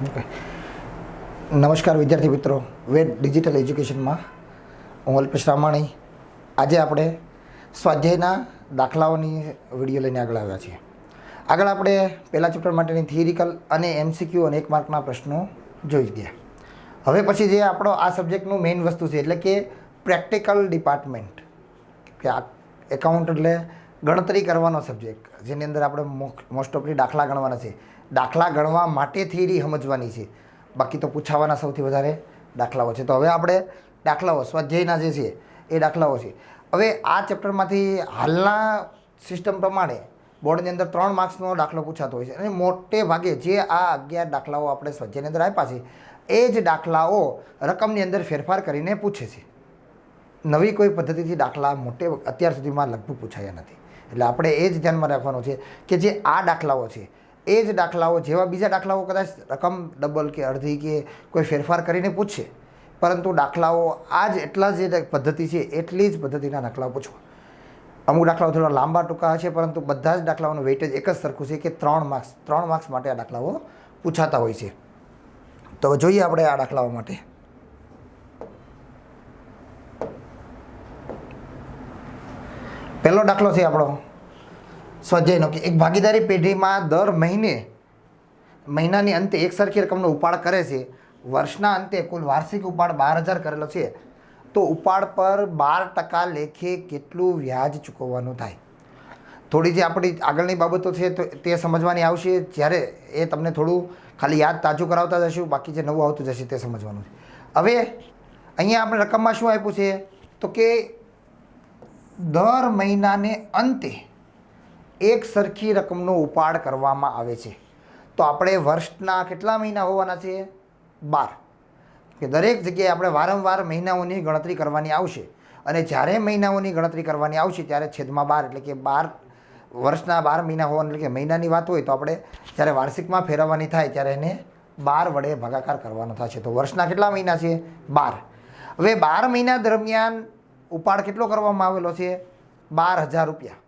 Okay. નમસ્કાર વિદ્યાર્થી મિત્રો, વેદ ડિજિટલ એજ્યુકેશનમાં હું અલ્પેશ રામાણી. આજે આપણે સ્વાધ્યાયના દાખલાઓની વિડીયો લઈને આગળ આવ્યા છીએ. આગળ આપણે પહેલા ચેપ્ટર માટેની થિયરિકલ અને એમસીક્યુ અને 1 માર્કના પ્રશ્નો જોઈ ગયા. હવે પછી જે આપણો આ સબ્જેક્ટનું મેઇન વસ્તુ છે એટલે કે પ્રેક્ટિકલ ડિપાર્ટમેન્ટ, કે આ એકાઉન્ટ એટલે ગણતરી કરવાનો સબ્જેક્ટ, જેની અંદર આપણે મોસ્ટ ઓફલી દાખલા ગણવાના છે. દાખલા ગણવા માટે થિયરી સમજવાની છે, બાકી તો પૂછાવાના સૌથી વધારે દાખલાઓ છે. તો હવે આપણે દાખલાઓ સ્વાધ્યાયના જે છે એ દાખલાઓ છે. હવે આ ચેપ્ટરમાંથી હાલના સિસ્ટમ પ્રમાણે બોર્ડની અંદર 3 માર્ક્સનો દાખલો પૂછાતો હોય છે અને મોટે ભાગે જે આ 11 દાખલાઓ આપણે સ્વાધ્યાયની અંદર આપ્યા છે એ જ દાખલાઓ રકમની અંદર ફેરફાર કરીને પૂછે છે. નવી કોઈ પદ્ધતિથી દાખલા મોટે અત્યાર સુધીમાં લગભગ પૂછાયા નથી. એટલે આપણે એ જ ધ્યાનમાં રાખવાનું છે કે જે આ દાખલાઓ છે એ જ દાખલાઓ જેવા બીજા દાખલાઓ કદાચ રકમ ડબલ કે અડધી કે કોઈ ફેરફાર કરીને પૂછશે, પરંતુ દાખલાઓ આ જ એટલા જ પદ્ધતિ છે એટલી જ પદ્ધતિના દાખલાઓ પૂછવા. અમુક દાખલાઓ થોડા લાંબા ટૂંકા છે, પરંતુ બધા જ દાખલાઓનું વેઇટેજ એક જ સરખું છે કે 3 માર્ક્સ માટે આ દાખલાઓ પૂછાતા હોય છે. તો જોઈએ આપણે આ દાખલાઓ માટે. પહેલો દાખલો છે આપણો સ્વાધ્યાયનો કે એક ભાગીદારી પેઢીમાં દર મહિનાની અંતે એક સરખી રકમનો ઉપાડ કરે છે. વર્ષના અંતે કુલ વાર્ષિક ઉપાડ 12,000 કરેલો છે, તો ઉપાડ પર 12% લેખે કેટલું વ્યાજ ચૂકવવાનું થાય? થોડી જે આપણી આગળની બાબતો છે તો તે સમજવાની આવશે, જ્યારે એ તમને થોડું ખાલી યાદ તાજું કરાવતા જશું, બાકી જે નવું આવતું જશે તે સમજવાનું છે. હવે અહીંયા આપણે રકમમાં શું આપ્યું છે તો કે દર મહિનાને અંતે એક સરખી રકમનો ઉપાડ કરવામાં આવે છે. તો આપણે વર્ષના કેટલા મહિના હોવાના છે? 12. કે દરેક જગ્યાએ આપણે વારંવાર મહિનાઓની ગણતરી કરવાની આવશે, અને જ્યારે મહિનાઓની ગણતરી કરવાની આવશે ત્યારે છેદમાં 12, એટલે કે 12 વર્ષના 12 મહિના હોવાના, એટલે કે મહિનાની વાત હોય તો આપણે જ્યારે વાર્ષિકમાં ફેરવવાની થાય ત્યારે એને 12 વડે ભાગાકાર કરવાનો થશે. તો વર્ષના કેટલા મહિના છે? 12. હવે 12 મહિના દરમિયાન ઉપાડ કેટલો કરવામાં આવેલો છે? 12,000 રૂપિયા.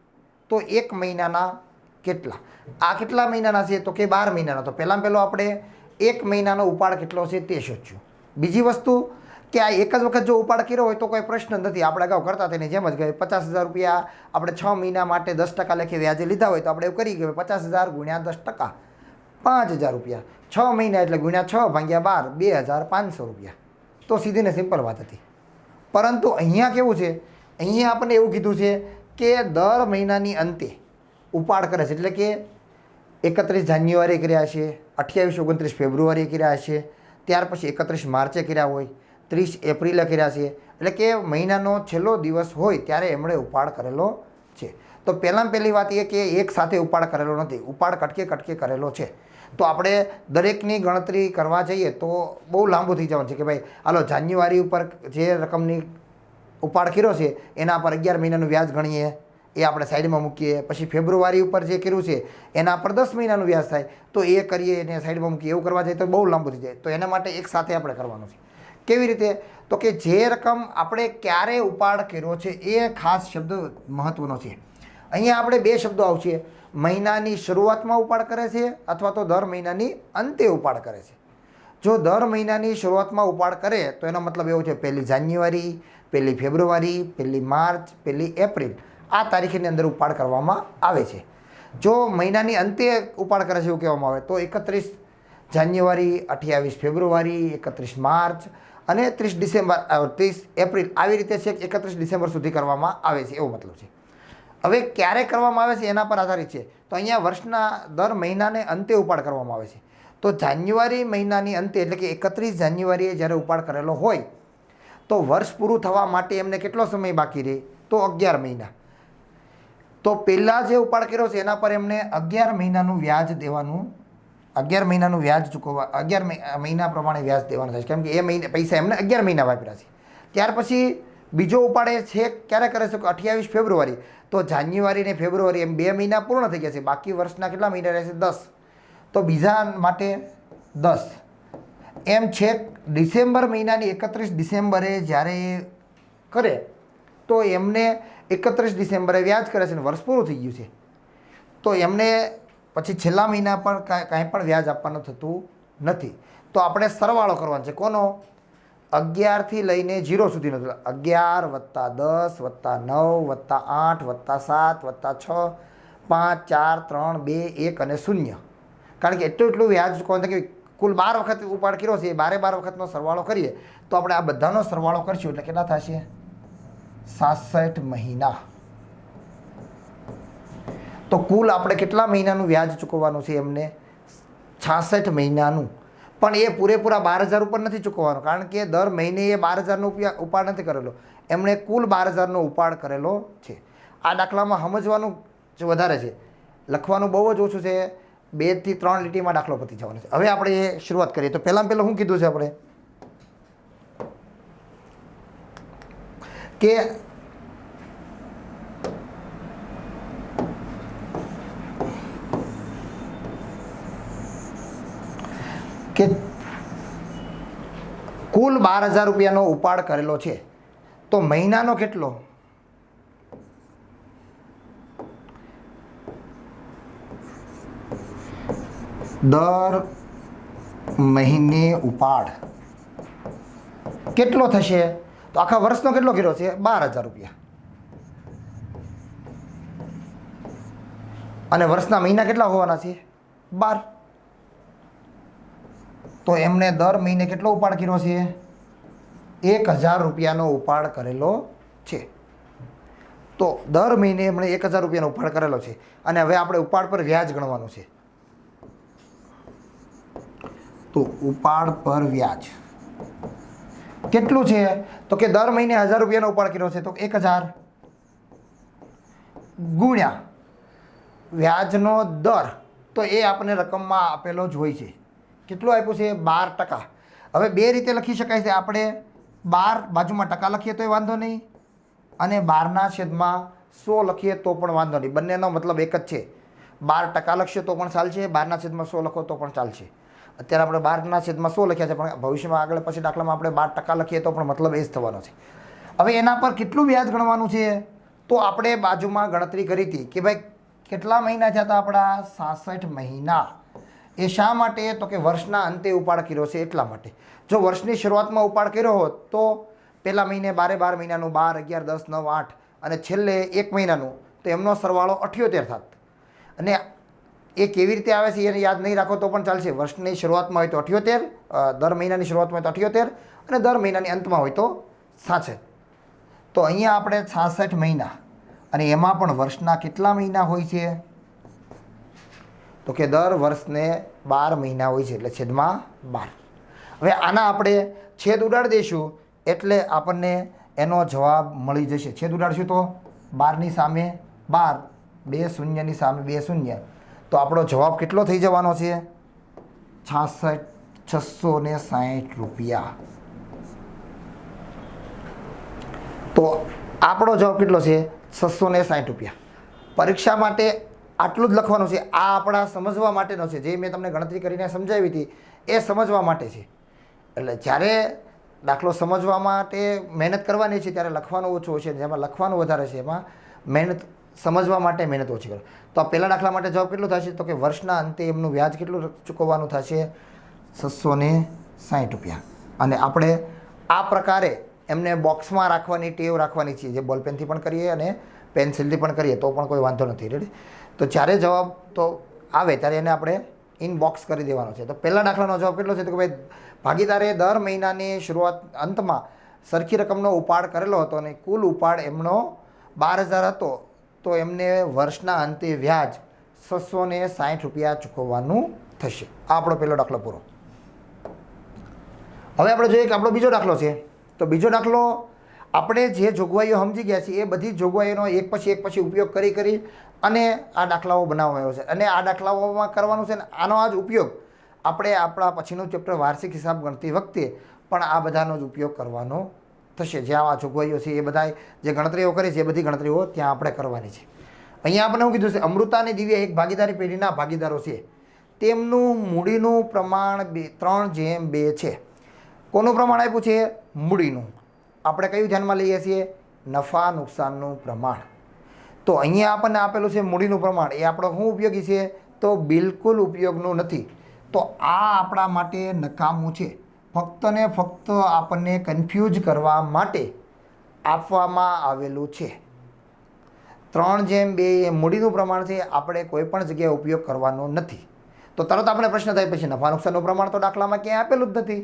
તો એક મહિનાના કેટલા? આ કેટલા મહિનાના છે તો કે 12 મહિનાના. તો પહેલો આપણે એક મહિનાનો ઉપાડ કેટલો છે તે શોધશું. બીજી વસ્તુ કે આ એક જ વખત જો ઉપાડ કર્યો હોય તો કોઈ પ્રશ્ન નથી, આપણે અગાઉ કરતા તેની જેમ જ ગઈ 50,000 રૂપિયા આપણે 6 મહિના માટે 10% લેખે વ્યાજે લીધા હોય તો આપણે એવું કરી કે 50,000 ગુણ્યા 10% 5,000 રૂપિયા, 6 મહિના એટલે ગુણ્યા 6 ભાગ્યા 12 2,500 રૂપિયા. તો સીધી ને સિમ્પલ વાત હતી. પરંતુ અહીંયા કેવું છે, અહીંયા આપણને એવું કીધું છે કે દર મહિનાની અંતે ઉપાડ કરે છે, એટલે કે 31 જાન્યુઆરી કર્યા છે, 28 29 ફેબ્રુઆરી કર્યા છે, ત્યાર પછી 31 માર્ચે કર્યા હોય, 30 એપ્રિલે કર્યા છે, એટલે કે મહિનાનો છેલ્લો દિવસ હોય ત્યારે એમણે ઉપાડ કરેલો છે. તો પહેલી વાત એ કે એક સાથે ઉપાડ કરેલો નથી, ઉપાડ કટકે કરેલો છે. તો આપણે દરેકની ગણતરી કરવા જઈએ તો બહુ લાંબુ થઈ જવાનું છે કે ભાઈ હાલો જાન્યુઆરી ઉપર જે રકમની ઉપાડ કર્યો છે એના પર 11 મહિનાનું વ્યાજ ગણીએ, એ આપણે સાઈડમાં મૂકીએ. પછી ફેબ્રુઆરી ઉપર જે કર્યું છે એના પર 10 મહિનાનું વ્યાજ થાય તો એ કરીએ એને સાઈડમાં મૂકીએ. એવું કરવા જઈએ તો બહુ લાંબુ થઈ જાય. તો એના માટે એક સાથે આપણે કરવાનું છે. કેવી રીતે? તો કે જે રકમ આપણે ક્યારે ઉપાડ કર્યો છે એ ખાસ શબ્દ મહત્ત્વનો છે. અહીંયા આપણે 2 શબ્દો આવશે, મહિનાની શરૂઆતમાં ઉપાડ કરે છે અથવા તો દર મહિનાની અંતે ઉપાડ કરે છે. જો દર મહિનાની શરૂઆતમાં ઉપાડ કરે તો એનો મતલબ એવો છે 1 જાન્યુઆરી, 1 ફેબ્રુઆરી, 1 માર્ચ, 1 એપ્રિલ, આ તારીખની અંદર ઉપાડ કરવામાં આવે છે. જો મહિનાની અંતે ઉપાડ કરે છે એવું કહેવામાં આવે તો 31 જાન્યુઆરી, 28 ફેબ્રુઆરી, 31 માર્ચ અને 30 ડિસેમ્બર, 30 એપ્રિલ, આવી રીતે છે 31 ડિસેમ્બર સુધી કરવામાં આવે છે, એવો મતલબ છે. હવે ક્યારે કરવામાં આવે છે એના પર આધારિત છે. તો અહીંયા વર્ષના દર મહિનાને અંતે ઉપાડ કરવામાં આવે છે. તો જાન્યુઆરી મહિનાની અંતે, એટલે કે 31 જાન્યુઆરીએ જ્યારે ઉપાડ કરેલો હોય તો વર્ષ પૂરું થવા માટે એમને કેટલો સમય બાકી રહે? તો 11 મહિના. તો પહેલાં જે ઉપાડ કર્યો છે એના પર એમને 11 મહિનાનું વ્યાજ દેવાનું, 11 મહિનાનું વ્યાજ ચૂકવવા, 11 મહિના પ્રમાણે વ્યાજ દેવાનું થાય છે, કેમ કે એ મહિને પૈસા એમને 11 મહિના વાપર્યા છે. ત્યાર પછી બીજો ઉપાડ એ છે ક્યારે કરે છે? 28 ફેબ્રુઆરી. તો જાન્યુઆરી ને ફેબ્રુઆરી એમ 2 મહિના પૂર્ણ થઈ ગયા છે, બાકી વર્ષના કેટલા મહિના રહેશે? 10. તો બીજા માટે 10 એમ છેક ડિસેમ્બર મહિનાની 31 ડિસેમ્બરે જ્યારે કરે તો એમને 31 ડિસેમ્બરે વ્યાજ કરે છે અને વર્ષ પૂરું થઈ ગયું છે તો એમને પછી છેલ્લા મહિના પર કાંઈ પણ વ્યાજ આપવાનું થતું નથી. તો આપણે સરવાળો કરવાનો છે કોનો? 11થી લઈને 0 સુધીનો. 11 વત્તા 10 વત્તા 9 વત્તા 8 વત્તા 7 વત્તા 6 5 4 3 2 1 અને 0. કારણ કે એટલું વ્યાજ ચૂકવવાનું કે કુલ 12 વખત ઉપાડ કર્યો છે, એ 12 વખતનો સરવાળો કરીએ તો આપણે આ બધાનો સરવાળો કરશું એટલે કેટલા થશે? 66 મહિના. તો કુલ આપણે કેટલા મહિનાનું વ્યાજ ચૂકવવાનું છે એમને? 66 મહિનાનું. પણ એ પૂરેપૂરા 12,000 ઉપર નથી ચૂકવવાનું, કારણ કે દર મહિને એ 12,000નો ઉપાડ નથી કરેલો, એમણે કુલ 12,000નો ઉપાડ કરેલો છે. આ દાખલામાં સમજવાનું જે વધારે છે, લખવાનું બહુ જ ઓછું છે. 2 થી 3 લીટીમાં દાખલો પતી જવાનો છે. હવે આપણે એ શરૂઆત કરીએ. તો પહેલાં શું કીધું છે આપણે કે કુલ 12,000 રૂપિયાનો ઉપાડ કરેલો છે, તો મહિનાનો કેટલો? દર મહિને ઉપાડ કેટલો થશે? તો આખા વર્ષનો કેટલો કર્યો છે? 12,000 રૂપિયા. અને વર્ષના મહિના કેટલા હોવાના છે? 12. તો એમણે દર મહિને કેટલો ઉપાડ કર્યો છે? 1,000 રૂપિયાનો ઉપાડ કરેલો છે. તો દર મહિને એમણે 1,000 રૂપિયાનો ઉપાડ કરેલો છે. અને હવે આપણે ઉપાડ પર વ્યાજ ગણવાનું છે. તો ઉપાડ પર વ્યાજ કેટલું છે? તો કે દર મહિને 1,000 રૂપિયાનો ઉપાડ કર્યો છે, તો 1,000 ગુણ્યા વ્યાજનો દર, તો એ આપણને રકમમાં આપેલો જ હોય છે. કેટલું આપ્યું છે? 12%. હવે બે રીતે લખી શકાય છે. આપણે 12 બાજુમાં ટકા લખીએ તોય વાંધો નહીં, અને 12/100 લખીએ તો પણ વાંધો નહીં. બંનેનો મતલબ એક જ છે. 12% લખશો તો પણ ચાલશે, 12/100 લખો તો પણ ચાલશે. અત્યારે આપણે 12/100 લખ્યા છે, પણ ભવિષ્યમાં આગળ પછી દાખલામાં આપણે 12% લખીએ તો પણ મતલબ એ જ થવાનો છે. હવે એના પર કેટલું વ્યાજ ગણવાનું છે? તો આપણે બાજુમાં ગણતરી કરી હતી કે ભાઈ કેટલા મહિના થયા હતા આપણા? 66 મહિના. એ શા માટે? તો કે વર્ષના અંતે ઉપાડ કર્યો છે એટલા માટે. જો વર્ષની શરૂઆતમાં ઉપાડ કર્યો હોત તો પહેલા મહિને 12 મહિનાનું 12, 11, 10, 9, 8 અને છેલ્લે 1 મહિનાનું, તો એમનો સરવાળો 78 થાત. અને એ કેવી રીતે આવે છે એને યાદ નહીં રાખો તો પણ ચાલશે. વર્ષની શરૂઆતમાં હોય તો 78, દર મહિનાની શરૂઆતમાં હોય તો 78, અને દર મહિનાની અંતમાં હોય તો 66. તો અહીંયા આપણે 66 મહિના, અને એમાં પણ વર્ષના કેટલા મહિના હોય છે? તો કે દર વર્ષને 12 મહિના હોય છે, એટલે છેદમાં 12. હવે આના આપણે છેદ ઉડાડી દઈશું એટલે આપણને એનો જવાબ મળી જશે. છેદ ઉડાડશું તો 12ની સામે 12, 2 શૂન્યની સામે 2 શૂન્ય, તો આપણો જવાબ કેટલો થઈ જવાનો છે? 660 રૂપિયા. તો આપણો જવાબ કેટલો છે? 660 રૂપિયા. પરીક્ષા માટે આટલું જ લખવાનું છે. આ આપણા સમજવા માટેનો છે. જે મેં તમને ગણતરી કરીને સમજાવી હતી એ સમજવા માટે છે. એટલે જ્યારે દાખલો સમજવા માટે મહેનત કરવાની છે ત્યારે લખવાનું ઓછું છે, જેમાં લખવાનું વધારે છે એમાં મહેનત સમજવા માટે મહેનત ઓછી કરો. તો આ પહેલા દાખલા માટે જવાબ કેટલો થશે? તો કે વર્ષના અંતે એમનું વ્યાજ કેટલું ચૂકવવાનું થશે? 660 રૂપિયા. અને આપણે આ પ્રકારે એમને બોક્સમાં રાખવાની ટેવ રાખવાની છે, જે બોલપેનથી પણ કરીએ અને પેન્સિલથી પણ કરીએ તો પણ કોઈ વાંધો નથી. રેડી? તો જ્યારે જવાબ તો આવે ત્યારે એને આપણે ઇનબોક્સ કરી દેવાનો છે. તો પહેલા દાખલાનો જવાબ કેટલો છે? તો કે ભાઈ ભાગીદારે દર મહિનાની શરૂઆત અંતમાં સરખી રકમનો ઉપાડ કરેલો હતો અને કુલ ઉપાડ એમનો 12,000 હતો, તો એમને વર્ષના અંતે વ્યાજ 660 રૂપિયા ચૂકવવાનું થશે. આ આપણો પહેલો દાખલો પૂરો. હવે આપણે જોઈએ કે આપણો બીજો દાખલો છે. તો બીજો દાખલો આપણે જે જોગવાઈઓ સમજી ગયા છીએ એ બધી જોગવાઈઓનો એક પછી ઉપયોગ કરી અને આ દાખલાઓ બનાવવામાં આવ્યો છે. અને આ દાખલાઓમાં કરવાનું છે ને આનો આ જ ઉપયોગ આપણે આપણા પછીનું ચેપ્ટર વાર્ષિક હિસાબ ગણતી વખતે પણ આ બધાનો જ ઉપયોગ કરવાનો થશે. જ્યાં આ જોગવાઈઓ છે એ બધા જે ગણતરીઓ કરી છે એ બધી ગણતરીઓ ત્યાં આપણે કરવાની છે. અહીંયા આપણે શું કીધું છે? અમૃતા અને દિવ્યા એક ભાગીદારી પેઢીના ભાગીદારો છે. તેમનું મૂડીનું પ્રમાણ 3:2 છે. કોનું પ્રમાણ આપ્યું છે? મૂડીનું. આપણે કયું ધ્યાનમાં લઈએ છીએ? નફા નુકસાનનું પ્રમાણ. તો અહીંયા આપણને આપેલું છે મૂડીનું પ્રમાણ. એ આપણો શું ઉપયોગી છે? તો બિલકુલ ઉપયોગનું નથી. તો આ આપણા માટે નકામું છે. ફક્ત ને ફક્ત આપણને કન્ફ્યુઝ કરવા માટે આપવામાં આવેલું છે. 3/2 એ મૂડીનું પ્રમાણ છે. આપણે કોઈ પણ જગ્યાએ ઉપયોગ કરવાનો નથી. તો તરત આપણે પ્રશ્ન થાય પછી નફા નુકસાનનું પ્રમાણ તો દાખલામાં ક્યાંય આપેલું જ નથી.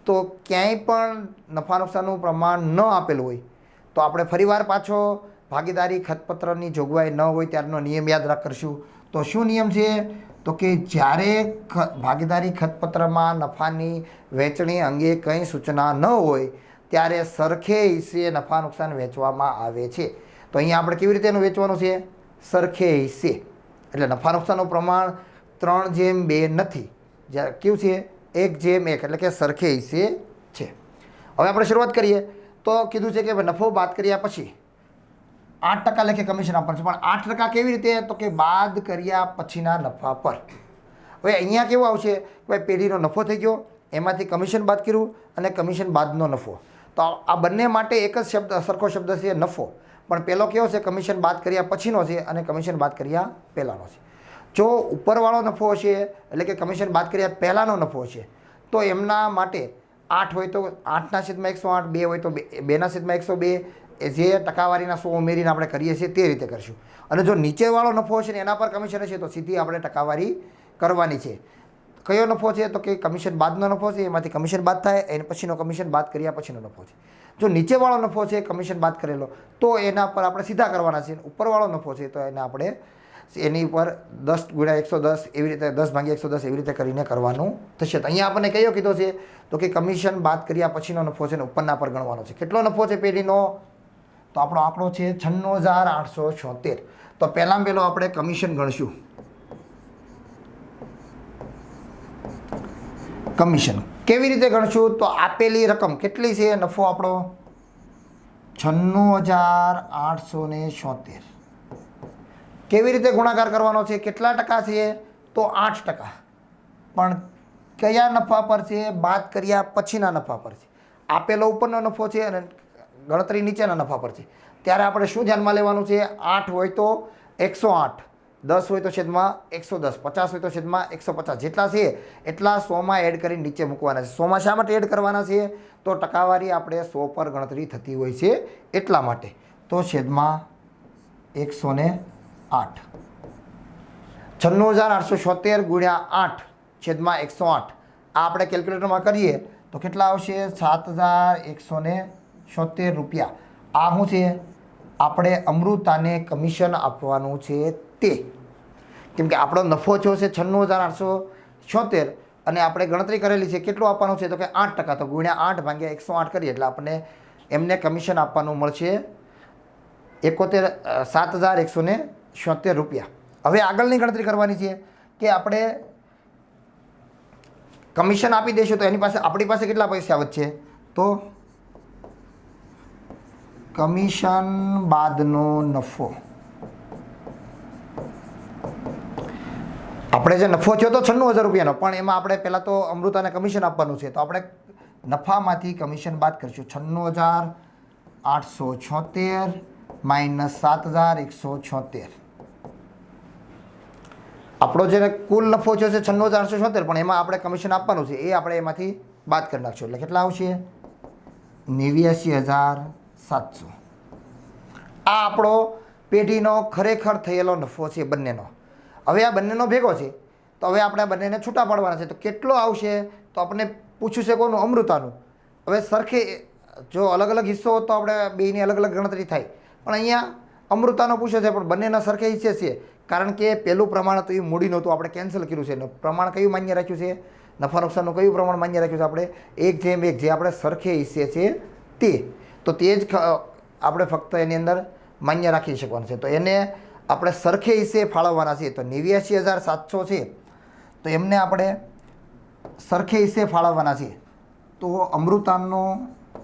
તો ક્યાંય પણ નફા નુકસાનનું પ્રમાણ ન આપેલું હોય તો આપણે ફરીવાર પાછો ભાગીદારી ખતપત્રની જોગવાઈ ન હોય ત્યારનો નિયમ યાદ કરશું. તો શું નિયમ છે? તો કે જ્યારે ભાગીદારી ખતપત્રમાં નફાની વહેંચણી અંગે કંઈ સૂચના ન હોય ત્યારે સરખે હિસ્સે નફા નુકસાન વહેંચવામાં આવે છે. તો અહીંયા આપણે કેવી રીતે એનું વેચવાનું છે? સરખે હિસ્સે. એટલે નફા નુકસાનનું પ્રમાણ 3/2 નથી, કેવું છે? 1/1, એટલે કે સરખે હિસ્સે છે. હવે આપણે શરૂઆત કરીએ. તો કીધું છે કે નફો બાદ કર્યા પછી 8% લેખે કમિશન આપવાનું છે. પણ 8% કેવી રીતે? તો કે બાદ કર્યા પછીના નફા પર. હવે અહીંયા કેવું આવશે કે ભાઈ પેઢીનો નફો થઈ ગયો, એમાંથી કમિશન બાદ કર્યું અને કમિશન બાદનો નફો. તો આ બંને માટે એક જ શબ્દ, સરખો શબ્દ છે નફો. પણ પહેલો કેવો છે? કમિશન બાદ કર્યા પછીનો છે અને કમિશન બાદ કર્યા પહેલાંનો છે. જો ઉપરવાળો નફો હશે એટલે કે કમિશન બાદ કર્યા પહેલાંનો નફો હશે તો એમના માટે 8 હોય તો 8/108, 2 હોય તો 2/102, જે ટકાવારીના 100 ઉમેરીને આપણે કરીએ છીએ તે રીતે કરશું. અને જો નીચેવાળો નફો હશે ને એના પર કમિશન હશે તો સીધી આપણે ટકાવારી કરવાની છે. કયો નફો છે? તો કે કમિશન બાદનો નફો છે, એમાંથી કમિશન બાદ થાય એને પછીનો કમિશન બાદ કર્યા પછીનો નફો છે. જો નીચેવાળો નફો છે કમિશન બાદ કરેલો તો એના પર આપણે સીધા કરવાના છે. ઉપરવાળો નફો છે તો એને આપણે એની ઉપર 10 × 110 એવી રીતે 10/110 એવી રીતે કરીને કરવાનું થશે. તો અહીંયા આપણને કયો કીધો છે? તો કે કમિશન બાદ કર્યા પછીનો નફો છે ને ઉપરના પર ગણવાનો છે. કેટલો નફો છે પેઢીનો? તો આપણો આંકડો છે 96,876. તો પહેલાં આપણે કમિશન ગણશું. કમિશન કેવી રીતે ગણશું? તો આપેલી રકમ કેટલી છે? નફો આપણો 96,876. કેવી રીતે ગુણાકાર કરવાનો છે? કેટલા ટકા છે? તો 8%. પણ કયા નફા પર છે? બાદ કર્યા પછીના નફા પર છે. આપેલો ઉપરનો નફો છે અને ગણતરી નીચેના નફા પર છે. ત્યારે આપણે શું ધ્યાનમાં લેવાનું છે? 8 હોય તો 108, 10 હોય તો છેદમાં 110, 50 હોય તો છેદમાં 150. જેટલા છે એટલા 100માં એડ કરી નીચે મૂકવાના છે. 100માં શા માટે એડ કરવાના છે? તો ટકાવારી આપણે 100 પર ગણતરી થતી હોય છે એટલા માટે. તો છેદમાં 108. 96,876 × 8 છેદમાં 108. આ આપણે કેલ્ક્યુલેટરમાં કરીએ તો કેટલા આવશે? 7,176 રૂપિયા. આ શું છે? આપણે અમૃતાને કમિશન આપવાનું છે તે. કેમ કે આપણો નફો થયો છે 96,876 અને આપણે ગણતરી કરેલી છે કેટલું આપવાનું છે? તો કે 8%. તો × 8/108 કરીએ એટલે આપણને એમને કમિશન આપવાનું મળશે 7,176 રૂપિયા. હવે આગળની ગણતરી કરવાની છે કે આપણે કમિશન આપી દઈશું તો આપણી પાસે કેટલા પૈસા વધશે? તો કમિશન બાદનો નફો. આપણે જે નફો થયો તો 96,000 રૂપિયાનો, પણ એમાં આપણે પહેલાં તો અમૃતાને કમિશન આપવાનું છે. તો આપણે નફામાંથી કમિશન બાદ કરીશું. 96,876 - 7,176. આપણો જે કુલ નફો થયો છે 96,876, પણ એમાં આપણે કમિશન આપવાનું છે એ આપણે એમાંથી બાદ કરી નાખશું. એટલે કેટલા આવશે? 89,700. આ આપણો પેઢીનો ખરેખર થયેલો નફો છે બંનેનો. હવે આ બંનેનો ભેગો છે તો હવે આપણે બંનેને છૂટા પાડવાના છે. તો કેટલો આવશે? તો આપણે પૂછ્યું છે કોનું? અમૃતાનું. હવે સરખે જો અલગ અલગ હિસ્સો તો આપણે બેયની અલગ અલગ ગણતરી થાય, પણ અહીંયા અમૃતાનો પૂછે છે પણ બંનેના સરખે હિસ્સે છે. કારણ કે પહેલું પ્રમાણ હતું એ મૂડી નહોતું, આપણે કેન્સલ કર્યું છે. પ્રમાણ કયું માન્ય રાખ્યું છે? નફા નુકસાનનું કયું પ્રમાણ માન્ય રાખ્યું છે? આપણે 1/1 જે આપણે સરખે હિસ્સે છે તે. તો તે જ આપણે ફક્ત એની અંદર માન્ય રાખી શકવાનું છે. તો એને આપણે સરખે હિસ્સે ફાળવવાના છે. તો 89,700 છે તો એમને આપણે સરખે હિસ્સે ફાળવવાના છે. તો અમૃતાનો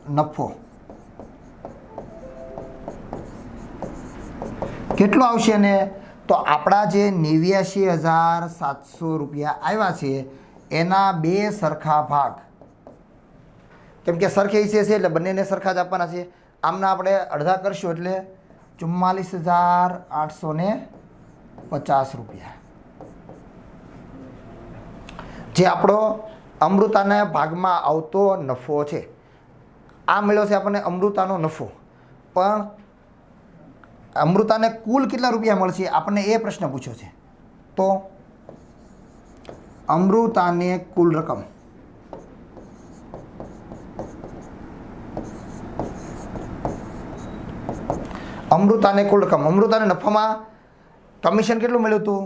નફો કેટલો આવશે? ને તો આપણા જે 89,700 રૂપિયા આવ્યા છે એના 2 સરખા ભાગ, કેમ કે સરખે હિસ્સે છે એટલે બંનેને સરખા જ આપવાના છે. આમના આપણે અડધા કરશું એટલે 44,850 રૂપિયા. જે આપણો અમૃતાના ભાગમાં આવતો નફો છે, આ મળ્યો છે આપણને અમૃતાનો નફો. પણ અમૃતાને કુલ કેટલા રૂપિયા મળશે આપણને એ પ્રશ્ન પૂછ્યો છે. તો અમૃતાને કુલ રકમ અમૃતાને નફામાં કમિશન કેટલું મળ્યું હતું?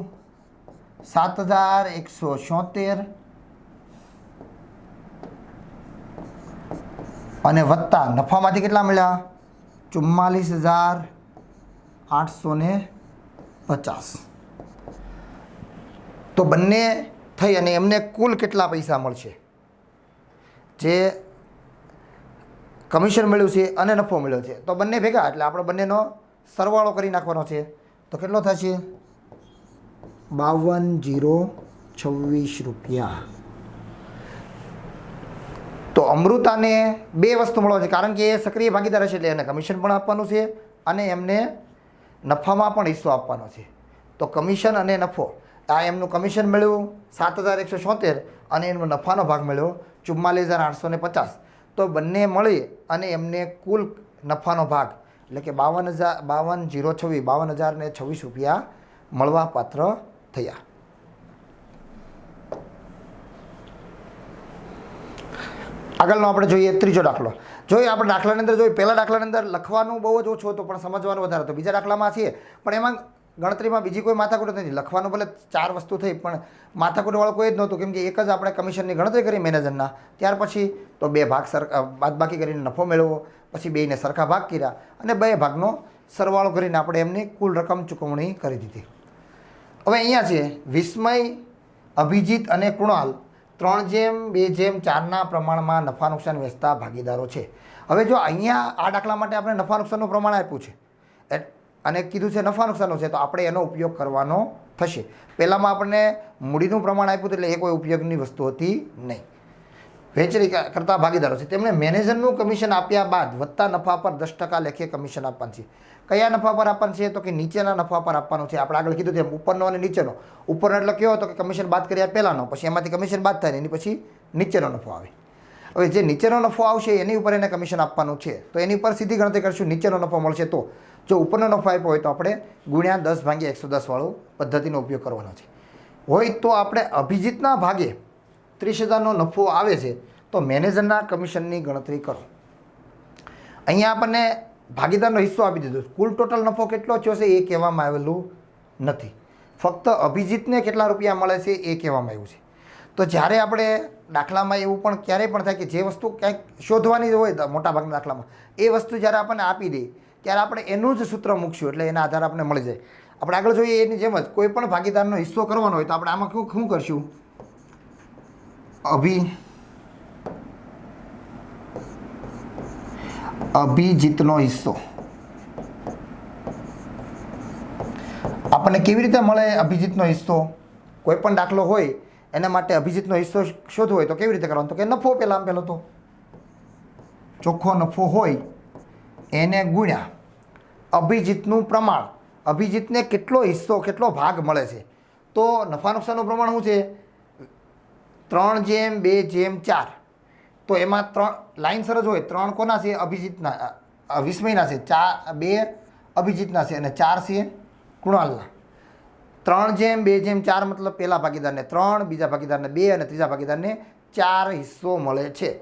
7,176 અને વત્તા નફામાંથી કેટલા મળ્યા? 44,850. તો બંને થઈ અને એમને કુલ કેટલા પૈસા મળશે? જે કમિશન મળ્યું છે અને નફો મળ્યો છે, તો બંને ભેગા એટલે આપણે બંનેનો સરવાળો કરી નાખવાનો છે. તો કેટલો થશે? 52,026 રૂપિયા. તો અમૃતાને બે વસ્તુ મળવા છે, કારણ કે એ સક્રિય ભાગીદાર હશે એટલે એને કમિશન પણ આપવાનું છે અને એમને નફામાં પણ હિસ્સો આપવાનો છે. તો કમિશન અને નફો, આ એમનું કમિશન મળ્યું 7,176 અને એનો નફાનો ભાગ મળ્યો 44,850. તો બંને મળી અને એમને કુલ નફાનો ભાગ એટલે કે 52,026 રૂપિયા મળવા પાત્ર થયા. આગળનો આપણે જોઈએ ત્રીજો દાખલો. જોઈએ આપણે દાખલાની અંદર જોઈએ, પહેલા દાખલાની અંદર લખવાનું બહુ જ ઓછું હતું પણ સમજવાનું વધારે હતું. બીજા દાખલામાં છીએ પણ એમાં ગણતરીમાં બીજી કોઈ માથાકૂટ નથી. લખવાનું ભલે 4 વસ્તુ થઈ પણ માથાકૂટવાળું કોઈ જ નહોતું, કેમ કે એક જ આપણે કમિશનની ગણતરી કરી મેનેજરના. ત્યાર પછી તો 2 ભાગ બાદબાકી કરીને નફો મેળવવો, પછી 2ને સરખા ભાગ કર્યા અને 2 ભાગનો સરવાળો કરીને આપણે એમની કુલ રકમ ચૂકવણી કરી દીધી. હવે અહીંયા છે વિસ્મય, અભિજીત અને કૃણાલ 3:2:4ના પ્રમાણમાં નફા નુકસાન વેચતા ભાગીદારો છે. હવે જો અહીંયા આ દાખલા માટે આપણે નફા નુકસાનનું પ્રમાણ આપ્યું છે અને કીધું છે નફા નુકસાનનું છે, તો આપણે એનો ઉપયોગ કરવાનો થશે. પહેલાંમાં આપણને મૂડીનું પ્રમાણ આપ્યું એટલે એ કોઈ ઉપયોગની વસ્તુ હતી નહીં. વહેંચણી કરતા ભાગીદારો છે, તેમણે મેનેજરનું કમિશન આપ્યા બાદ વત્તા નફા પર 10% લેખે કમિશન આપવાનું છે. કયા નફા પર આપવાનું છે? તો કે નીચેના નફા પર આપવાનું છે. આપણે આગળ કીધું તેમ ઉપરનો અને નીચેનો. ઉપરનો એટલે કયો હતો કે કમિશન બાદ કર્યા પહેલાંનો, પછી એમાંથી કમિશન બાદ થાય એની પછી નીચેનો નફો આવે. હવે જે નીચેનો નફો આવશે એની ઉપર એને કમિશન આપવાનું છે, તો એની ઉપર સીધી ગણતરી કરશું. નીચેનો નફો મળશે તો જો ઉપરનો નફો આપ્યો હોય તો આપણે ગુણ્યા 10/110 વાળો પદ્ધતિનો ઉપયોગ કરવાનો છે. હોય તો આપણે અભિજીતના ભાગે 30,000નો નફો આવે છે તો મેનેજરના કમિશનની ગણતરી કરો. અહીંયા આપણને ભાગીદારનો હિસ્સો આપી દીધો. કુલ ટોટલ નફો કેટલો થયો છે એ કહેવામાં આવેલું નથી. ફક્ત અભિજીતને કેટલા રૂપિયા મળે છે એ કહેવામાં આવ્યું છે. તો જ્યારે આપણે દાખલામાં એવું પણ ક્યારેય પણ થાય કે જે વસ્તુ ક્યાંક શોધવાની હોય મોટાભાગના દાખલામાં, એ વસ્તુ જ્યારે આપણને આપી દે ત્યારે આપણે એનું જ સૂત્ર મૂકશું એટલે એના આધારે આપણે મળી જાય. આપણે આગળ જોઈએ એની જેમ જ કોઈ પણ ભાગીદારનો હિસ્સો કરવાનો હોય તો આપણે આમાં શું કરશું? અભિજીતનો હિસ્સો આપણને કેવી રીતે મળે? અભિજીતનો હિસ્સો કોઈ પણ દાખલો હોય એના માટે અભિજીતનો હિસ્સો શોધવો હોય તો કેવી રીતે કરવાનો? તો કે નફો પહેલો તો ચોખ્ખો નફો હોય એને ગુણ્યા અભિજીતનું પ્રમાણ. અભિજીતને કેટલો હિસ્સો કેટલો ભાગ મળે છે? તો નફા નુકસાનનું પ્રમાણ શું છે? 3:2:4. તો એમાં 3 લાઈન સરસ હોય. 3 કોના છે? અભિજીતના, વિસ્મયના છે. 2 અભિજીતના છે અને 4 છે કૃણાલના. 3:2:4 મતલબ પહેલા ભાગીદારને 3, બીજા ભાગીદારને 2 અને ત્રીજા ભાગીદારને 4 હિસ્સો મળે છે.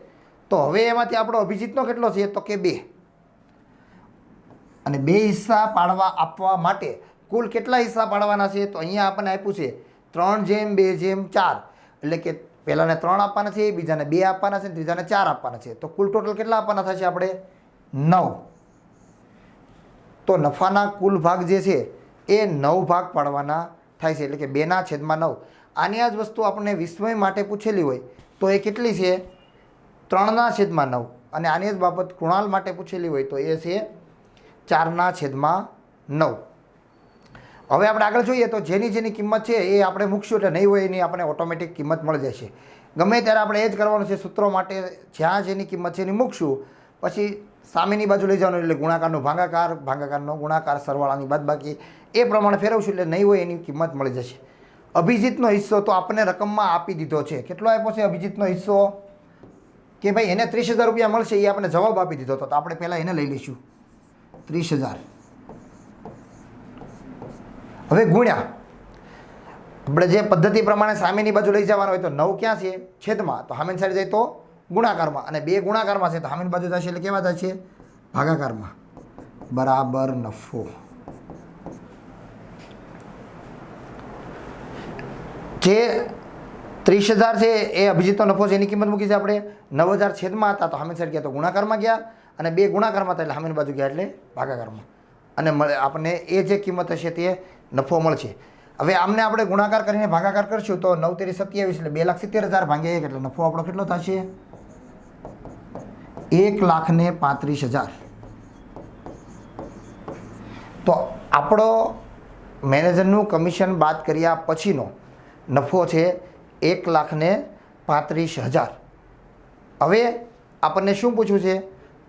તો હવે એમાંથી આપણો અભિજીતનો કેટલો છે? તો કે 2. અને 2 હિસ્સા આપવા માટે કુલ કેટલા હિસ્સા પાડવાના છે? તો અહીંયા આપણને આપ્યું છે 3:2:4 એટલે કે પહેલાને 3 આપવાના છે, બીજાને 2 આપવાના છે, ત્રીજાને 4 આપવાના છે. તો કુલ ટોટલ કેટલા આપવાના થશે આપણે? 9. તો નફાના કુલ ભાગ જે છે એ 9 ભાગ પાડવાના થાય છે, એટલે કે 2/9. આની આ જ વસ્તુ આપણને વિસ્મય માટે પૂછેલી હોય તો એ કેટલી છે? 3/9. અને આની જ બાબત કૃણાલ માટે પૂછેલી હોય તો એ છે 4/9. હવે આપણે આગળ જોઈએ તો જેની કિંમત છે એ આપણે મૂકશું એટલે નહીં હોય એની આપણે ઓટોમેટિક કિંમત મળી જશે. ગમે ત્યારે આપણે એ જ કરવાનું છે. સૂત્રો માટે જ્યાં જેની કિંમત છે એની મૂકશું, પછી સામેની બાજુ લઈ જવાનું એટલે ગુણાકારનો ભાગાકાર, ભાગાકારનો ગુણાકાર, સરવાળાની બાદબાકી એ પ્રમાણે ફેરવશું એટલે નહીં હોય એની કિંમત મળી જશે. અભિજીતનો હિસ્સો તો આપણને રકમમાં આપી દીધો છે. કેટલો આપ્યો છે અભિજીતનો હિસ્સો? કે ભાઈ એને 30,000 રૂપિયા મળશે, એ આપણે જવાબ આપી દીધો હતો. તો આપણે પહેલાં એને લઈ લઈશું 30,000. હવે ગુણ્યા આપણે જે પદ્ધતિ પ્રમાણે સામેની બાજુ લઈ જવાનો હોય તો 9 ક્યાં છે? છેદમાં. તો સામેની સાઈડ જાય તો ગુણાકારમાં, અને 2 ગુણાકારમાં છે તો સામેની બાજુ જશે એટલે કેવા થશે? ભાગાકારમાં. બરાબર નફો. જે 30,000 છે એ અભિજીતનો નફો છે, એની કિંમત મૂકી છે આપણે 9,000 છેદમાં હતા તો સામેની સાઈડ ગયા તો ગુણાકારમાં ગયા, અને 2 ગુણાકારમાં હતા એટલે સામેની બાજુ ગયા એટલે ભાગાકારમાં, અને આપણને એ જે કિંમત હશે તે નફો મળશે. હવે આમને આપણે ગુણાકાર કરીને ભાગાકાર કરશું તો 9 તેરી 27 એટલે 2,70,000 ભાગ્યા 1 એટલે નફો આપણો કેટલો થશે? 1,35,000. તો આપણો મેનેજરનું કમિશન બાદ કર્યા પછીનો નફો છે 1,35,000. હવે આપણને શું પૂછ્યું છે?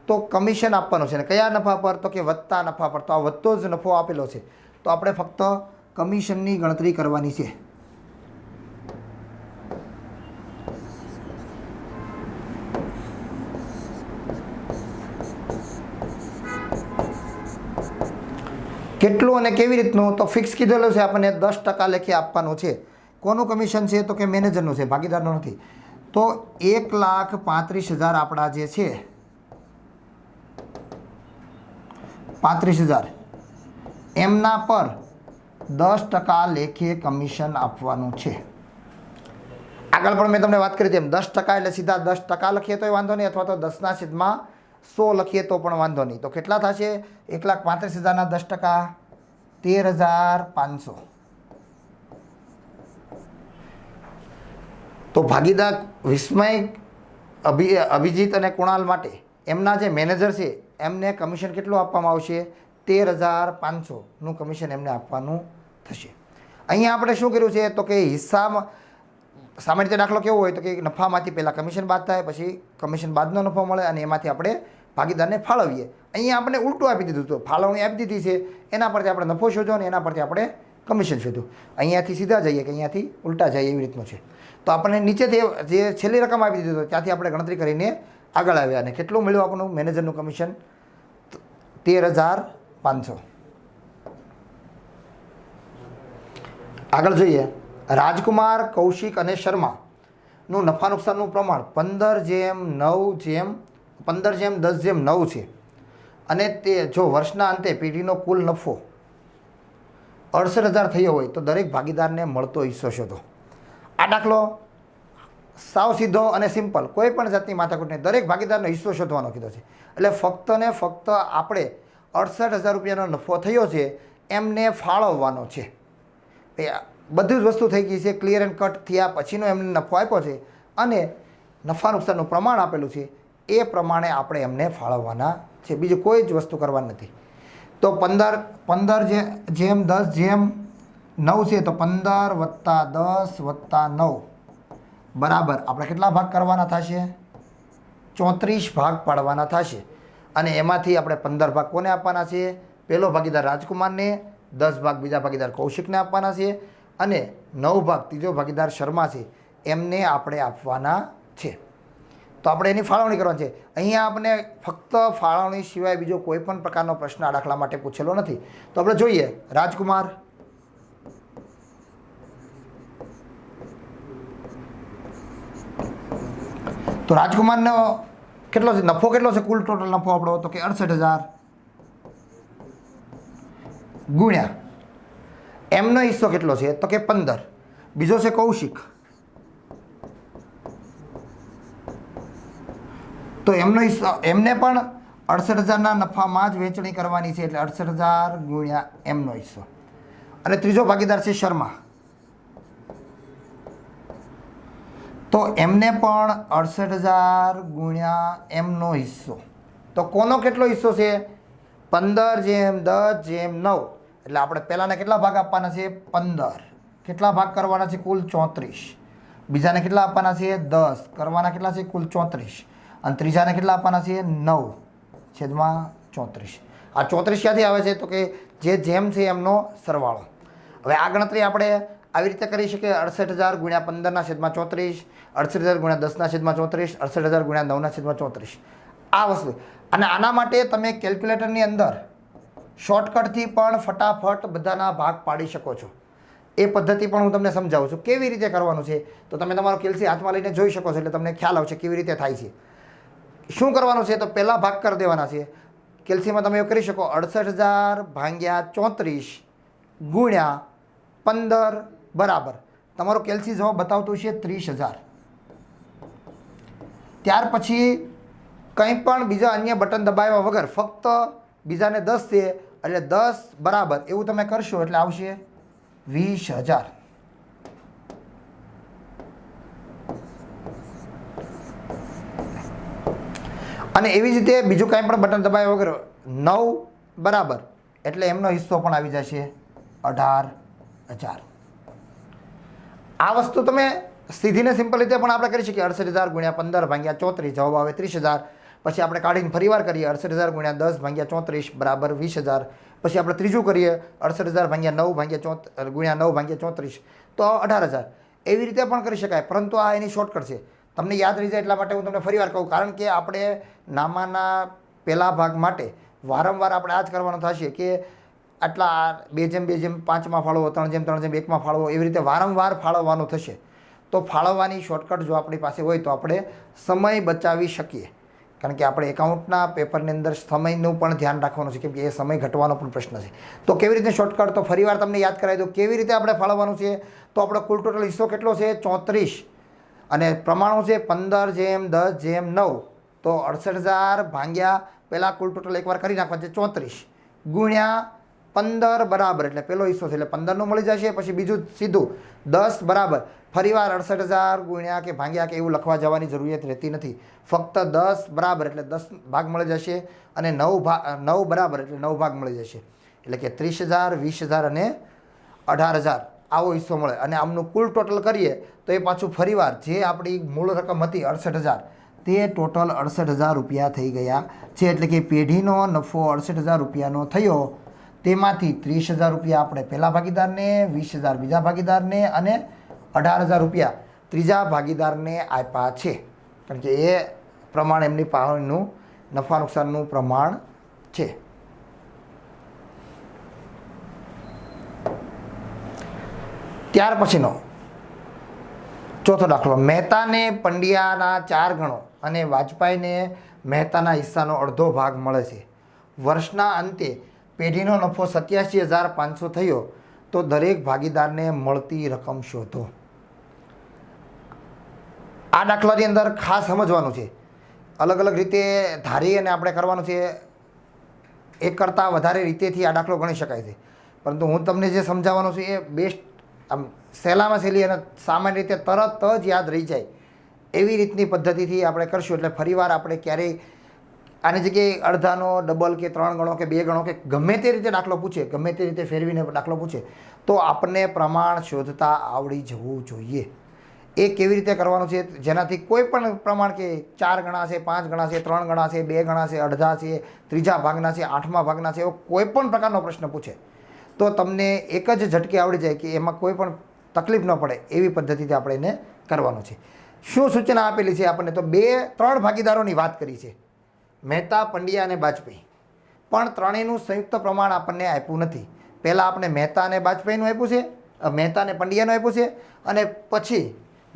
તો કમિશન આપવાનું છે, ને કયા નફા પર? તો કે વધતા નફા પર. તો આ વધતો જ નફો આપેલો છે તો આપણે ફક્ત કમિશનની ગણતરી કરવાની છે. કેટલું અને કેવી રીતનું? તો ફિક્સ કીધેલું છે આપણને 10% લેખે આપવાનું છે. કોનું કમિશન છે? તો કે મેનેજરનું છે, ભાગીદારનું નથી. તો 1,35,000 આપણા જે છે 35,000 એમના પર 10% લેખે કમિશન આપવાનું છે. આગળ પણ મેં તમને વાત કરી હતી એમ 10% એટલે સીધા 10% લખીએ તોય વાંધો નહીં, અથવા તો 10/100 લખીએ તો પણ વાંધો નહીં. તો કેટલા થશે? 1,35,000ના 10% 13,500. તો ભાગીદાર વિસ્મય, અભિજીત અને કુણાલ માટે એમના જે મેનેજર છે એમને કમિશન કેટલું આપવામાં આવશે? 13,500નું કમિશન એમને આપવાનું થશે. અહીંયા આપણે શું કર્યું છે? તો કે હિસ્સામાં સામાન્ય રીતે દાખલો કેવો હોય તો કે નફામાંથી પહેલાં કમિશન બાદ થાય, પછી કમિશન બાદનો નફો મળે અને એમાંથી આપણે ભાગીદારને ફાળવીએ. અહીંયા આપણે ઉલટું આપી દીધું હતું, ફાળવણી આપી દીધી છે, એના પરથી આપણે નફો શોધો અને એના પરથી આપણે કમિશન શોધ્યું. અહીંયાથી સીધા જઈએ કે અહીંયાથી ઉલટા જઈએ એવી રીતનું છે. તો આપણને નીચેથી જે છેલ્લી રકમ આપી દીધી હતો ત્યાંથી આપણે ગણતરી કરીને આગળ આવ્યા, અને કેટલું મળ્યું આપણું મેનેજરનું કમિશન? 13,500. આગળ જોઈએ. રાજકુમાર, કૌશિક અને શર્માનું નફા નુકસાનનું પ્રમાણ 15/10/9 છે, અને તે જો વર્ષના અંતે પેઢીનો કુલ નફો 68,000 થયો હોય તો દરેક ભાગીદારને મળતો હિસ્સો શોધો. આ દાખલો સાવ સીધો અને સિમ્પલ, કોઈ પણ જાતની માથાકૂટ નહીં, દરેક ભાગીદારનો હિસ્સો શોધવાનો કીધો છે. એટલે ફક્ત ને ફક્ત આપણે 68,000 રૂપિયાનો નફો થયો છે એમને ફાળવવાનો છે. બધી જ વસ્તુ થઈ ગઈ છે, ક્લિયર એન્ડ કટ થયા પછીનો એમને નફો આપ્યો છે અને નફા નુકસાનનું પ્રમાણ આપેલું છે એ પ્રમાણે આપણે એમને ફાળવવાના છે. બીજું કોઈ જ વસ્તુ કરવાની નથી. તો 15/10/9 છે, તો 15 + 10 + 9 બરાબર આપણે કેટલા ભાગ કરવાના થશે? 34 ભાગ પાડવાના થશે. અને એમાંથી આપણે 15 ભાગ કોને આપવાના છે? પહેલો ભાગીદાર રાજકુમારને, 10 ભાગ બીજા ભાગીદાર કૌશિકને આપવાના છે, અને 9 ભાગ ત્રીજો ભાગીદાર શર્મા છે એમને આપણે આપવાના છે. તો આપણે એની ફાળવણી કરવાની છે. અહીંયા આપણે ફક્ત ફાળવણી સિવાય બીજો કોઈ પણ પ્રકારનો પ્રશ્ન આ દાખલા માટે પૂછેલો નથી. તો આપણે જોઈએ. રાજકુમાર, તો રાજકુમારનો કેટલો છે નફો? કેટલો છે કુલ ટોટલ નફો આપણો? તો કે 68,000 ગુણ્યા એમનો હિસ્સો કેટલો છે? તો કે 15. બીજો છે કૌશિક, તો એમનો હિસ્સો એમને પણ 68,000ના નફામાં જ વહેંચણી કરવાની છે, એટલે 68,000 ગુણ્યા એમનો હિસ્સો. અને ત્રીજો ભાગીદાર છે શર્મા, તો એમને પણ 68,000 ગુણ્યા એમનો હિસ્સો. તો કોનો કેટલો હિસ્સો છે? 15/10/9. એટલે આપણે પહેલાંને કેટલા ભાગ આપવાના છે? 15. કેટલા ભાગ કરવાના છે? કુલ 34. બીજાને કેટલા આપવાના છે? 10 કરવાના કેટલા છે? કુલ 34. અને ત્રીજાને કેટલા આપવાના છે? 9/34. આ 34 ક્યાંથી આવે છે? તો કે જે જેમ છે એમનો સરવાળો. હવે આ ગણતરી આપણે આવી રીતે કરી શકીએ 68,000 ગુણ્યા 15/34, 68,000 ગુણ્યા 10/34, 68,000 ગુણ્યા 9/34 આ વસ્તુ. અને આના માટે તમે કેલ્ક્યુલેટરની અંદર શોર્ટકટથી પણ ફટાફટ બધાના ભાગ પાડી શકો છો. એ પદ્ધતિ પણ હું તમને સમજાવું છું કેવી રીતે કરવાનું છે. તો તમે તમારો કેલ્સી હાથમાં લઈને જોઈ શકો છો એટલે તમને ખ્યાલ આવશે કેવી રીતે થાય છે. શું કરવાનું છે તો પહેલાં ભાગ કરી દેવાના છે. કેલ્સીમાં તમે એવું કરી શકો 68,000/34 ગુણ્યા 15 બરાબર તમારો કેલ્સી જવાબ બતાવતું છે 30,000. ત્યાર પછી કંઈ પણ બીજા અન્ય બટન દબાવ્યા વગર ફક્ત બીજાને 10 છે એટલે 10 બરાબર એવું તમે કરશો એટલે આવશે 20,000. અને એવી જ રીતે બીજું કાંઈ પણ બટન દબાવ્યા વગર 9 બરાબર એટલે એમનો હિસ્સો પણ આવી જશે 18,000. આ વસ્તુ તમે સીધીને સિમ્પલ રીતે પણ આપણે કરી શકીએ 68,000 ગુણ્યા 15/34 જવાબ આવે 30,000. પછી આપણે કાઢીને ફરીવાર કરીએ 68,000 ગુણ્યા 10/34 બરાબર 20,000. પછી આપણે ત્રીજું કરીએ 68,000 ગુણ્યા 9/34 તો 18,000. એવી રીતે પણ કરી શકાય પરંતુ આ એની શોર્ટકટ છે. તમને યાદ રહી જાય એટલા માટે હું તમને ફરીવાર કહું કારણ કે આપણે નામાના પહેલા ભાગ માટે વારંવાર આપણે આ જ કરવાનું થશે કે આટલા 2/2/5માં ફાળવો 3/3/1માં ફાળવો એવી રીતે વારંવાર ફાળવવાનું થશે. તો ફાળવવાની શોર્ટકટ જો આપણી પાસે હોય તો આપણે સમય બચાવી શકીએ કારણ કે આપણે એકાઉન્ટના પેપરની અંદર સમયનું પણ ધ્યાન રાખવાનું છે કેમ કે એ સમય ઘટવાનો પણ પ્રશ્ન છે. તો કેવી રીતે શોર્ટકટ તો ફરીવાર તમને યાદ કરાવી દો કેવી રીતે આપણે ફાળવવાનું છે. તો આપણો કુલ ટોટલ હિસ્સો કેટલો છે 34 અને પ્રમાણો છે 15/10/9 તો 68,000 ભાગ્યા પહેલાં કુલ ટોટલ એકવાર કરી નાખવા છે 34 ગુણ્યા 15 બરાબર એટલે પહેલો હિસ્સો છે એટલે 15નું મળી જશે. પછી બીજું સીધું 10 બરાબર ફરીવાર 68,000 ગુણ્યા કે ભાગ્યા કે એવું લખવા જવાની જરૂરિયાત રહેતી નથી. ફક્ત 10 બરાબર એટલે 10 ભાગ મળી જશે અને 9 બરાબર એટલે 9 ભાગ મળી જશે એટલે કે 30,000 20,000 અને 18,000 આવો હિસ્સો મળે. અને આમનું કુલ ટોટલ કરીએ તો એ પાછું ફરીવાર જે આપણી મૂળ રકમ હતી 68,000 તે ટોટલ 68,000 રૂપિયા થઈ ગયા છે. એટલે કે પેઢીનો નફો 68,000 રૂપિયાનો થયો. તેમાંથી 30,000 રૂપિયા આપણે પહેલા ભાગીદારને 20,000 બીજા ભાગીદારને અને 18,000 રૂપિયા ત્રીજા ભાગીદારને આપ્યા છે કારણ કે એ પ્રમાણ એમની પાસેનું નફા નુકસાનનું પ્રમાણ છે. ત્યાર પછીનો ચોથો દાખલો મહેતાને પંડ્યાના 4 ગણો અને વાજપાઈને મહેતાના હિસ્સાનો અડધો ભાગ મળે છે. વર્ષના અંતે પેઢીનો નફો 87,500 થયો તો દરેક ભાગીદારને મળતી રકમ શોધો. આ દાખલાની અંદર ખાસ સમજવાનું છે અલગ અલગ રીતે ધારી અને આપણે કરવાનું છે. એક કરતાં વધારે રીતેથી આ દાખલો ગણી શકાય છે પરંતુ હું તમને જે સમજાવવાનું છું એ બેસ્ટ આમ સહેલામાં સહેલી અને સામાન્ય રીતે તરત જ યાદ રહી જાય એવી રીતની પદ્ધતિથી આપણે કરશું એટલે ફરીવાર આપણે ક્યારેય આની જગ્યાએ અડધાનો ડબલ કે 3 ગણો કે 2 ગણો કે ગમે તે રીતે દાખલો પૂછે ગમે તે રીતે ફેરવીને દાખલો પૂછે તો આપણને પ્રમાણ શોધતા આવડી જવું જોઈએ. એ કેવી રીતે કરવાનું છે જેનાથી કોઈ પણ પ્રમાણ કે 4 ગણા છે 5 ગણા છે 3 ગણા છે 2 ગણા છે અડધા છે ત્રીજા ભાગના છે 8મા ભાગના છે એવો કોઈ પણ પ્રકારનો પ્રશ્ન પૂછે તો તમને એક જ ઝટકે આવડી જાય કે એમાં કોઈ પણ તકલીફ ન પડે એવી પદ્ધતિથી આપણે એને કરવાનું છે. શું સૂચના આપેલી છે આપણને તો 3 ભાગીદારોની વાત કરી છે મહેતા પંડ્યા અને વાજપેયી પણ ત્રણેયનું સંયુક્ત પ્રમાણ આપણને આપ્યું નથી. પહેલાં આપણે મહેતા અને વાજપેયીનું આપ્યું છે મહેતા અને પંડ્યાનું આપ્યું છે અને પછી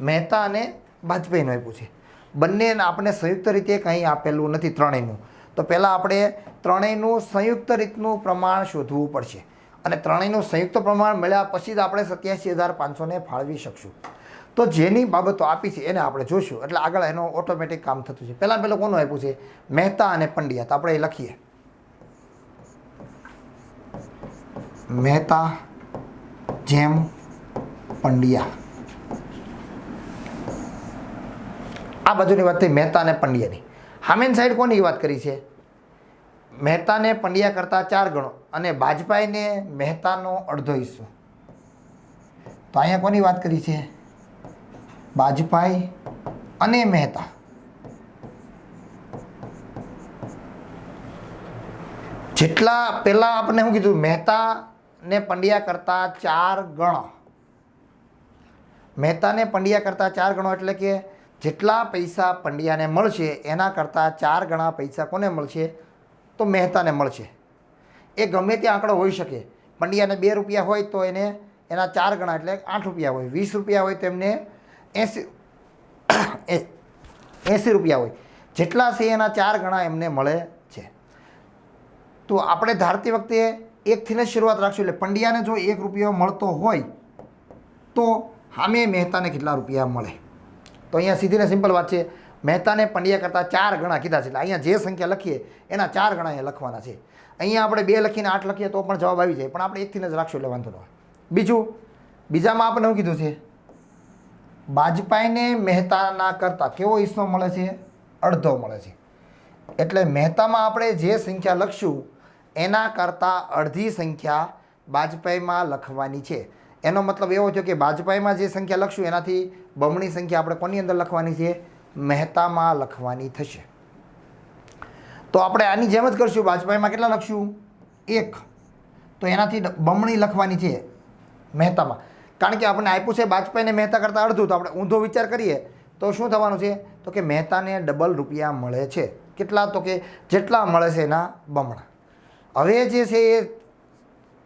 મહેતા અને વાજપેયીનું આપ્યું છે. બંને આપણે સંયુક્ત રીતે કંઈ આપેલું નથી ત્રણેયનું. તો પહેલાં આપણે ત્રણેયનું સંયુક્ત રીતનું પ્રમાણ શોધવું પડશે અને ત્રણેયનું સંયુક્ત પ્રમાણ મળ્યા પછી જ આપણે 87,500ને ફાળવી શકશું. તો જેની બાબતો આપી છે એને આપણે જોઈશું એટલે આગળ એનો ઓટોમેટિક કામ થતું છે. પહેલાં કોનું આપ્યું છે મહેતા અને પંડ્યા તો આપણે એ લખીએ મહેતા જેમ પંડ્યા. આ બાજુની વાત થઈ મહેતા અને પંડ્યાની. સામેની સાઈડ કોની વાત કરી છે મહેતાને પંડ્યા કરતાં 4 ગણો અને વાજપાઈને મહેતાનો અડધો હિસ્સો. તો અહીંયા કોની વાત કરી છે વાજપાઈ અને મહેતા. જેટલા પહેલાં આપણે શું કીધું મહેતા ને પંડ્યા કરતાં 4 ગણો મહેતાને પંડ્યા કરતાં 4 ગણો એટલે કે જેટલા પૈસા પંડ્યાને મળશે એના કરતાં 4 ગણા પૈસા કોને મળશે? તો મહેતાને મળશે. એ ગમે તે આંકડો હોઈ શકે. પંડ્યાને 2 રૂપિયા હોય તો એને એના 4 ગણા એટલે 8 રૂપિયા હોય. 20 રૂપિયા હોય તો એમને 80 રૂપિયા હોય. જેટલા છે એના 4 ગણા એમને મળે છે. તો આપણે ધારતી વખતે 1થી જ શરૂઆત રાખશું. એટલે પંડ્યાને જો 1 રૂપિયો મળતો હોય તો સામે મહેતાને કેટલા રૂપિયા મળે? તો અહીંયા સીધીને સિમ્પલ વાત છે. મહેતાને પંડ્યા કરતાં 4 ગણા કીધા છે. એટલે અહીંયા જે સંખ્યા લખીએ એના 4 ગણા અહીંયા લખવાના છે. અહીંયા આપણે 2 લખીને 8 લખીએ તો પણ જવાબ આવી જાય, પણ આપણે 1થી જ રાખશું એટલે વાંધો ન હોય. બીજામાં આપણે શું કીધું છે? બાજપાઈને મહેતાના કરતાં કેવો હિસ્સો મળે છે? અડધો મળે છે. એટલે મહેતામાં આપણે જે સંખ્યા લખશું એના કરતાં અડધી સંખ્યા બાજપાઈમાં લખવાની છે. એનો મતલબ એવો થયો કે બાજપાઈમાં જે સંખ્યા લખશું એનાથી બમણી સંખ્યા આપણે કોની અંદર લખવાની છે? મહેતામાં લખવાની થશે. તો આપણે આની જેમ જ કરશું. બાજપાઈમાં કેટલા લખશું? 1. તો એનાથી બમણી લખવાની છે મહેતામાં. કારણ કે આપણે આપ્યું છે બાજપાઈને મહેતા કરતાં અડધું, તો આપણે ઊંધો વિચાર કરીએ તો શું થવાનું છે? તો કે મહેતાને ડબલ રૂપિયા મળે છે. કેટલા? તો કે જેટલા મળે છે એના બમણા. હવે જે છે એ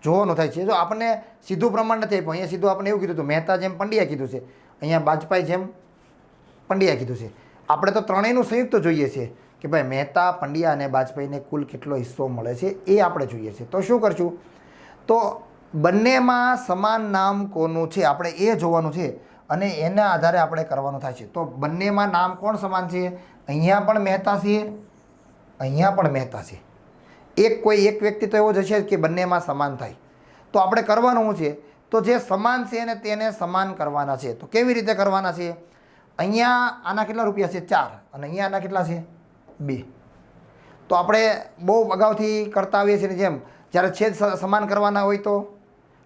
જોવાનું થાય છે. જો આપણને સીધું પ્રમાણ નથી આપ્યું. અહીંયા સીધું આપણે એવું કીધું હતું મહેતા જેમ પંડ્યા કીધું છે, અહીંયા બાજપાઈ જેમ પંડ્યા કીધું છે. આપણે તો ત્રણેયનું સંયુક્ત જોઈએ છે કે ભાઈ મહેતા, પંડ્યા અને બાજપાઈને કુલ કેટલો હિસ્સો મળે છે એ આપણે જોઈએ છે. તો શું કરશું? તો બંનેમાં સમાન નામ કોનું છે આપણે એ જોવાનું છે અને એના આધારે આપણે કરવાનું થાય છે. તો બંનેમાં નામ કોણ સમાન છે? અહીંયા પણ મહેતા છે, અહીંયા પણ મહેતા છે. કોઈ એક વ્યક્તિ તો એવો જ હશે કે બંનેમાં સમાન થાય. તો આપણે કરવાનું શું છે? તો જે સમાન છે ને તેને સમાન કરવાના છે. તો કેવી રીતે કરવાના છે? અહીંયા આના કેટલા રૂપિયા છે? 4 અને અહીંયા આના કેટલા છે? 2. તો આપણે બહુ અગાઉથી કરતા આવીએ છીએ જેમ જ્યારે છેદ સમાન કરવાના હોય તો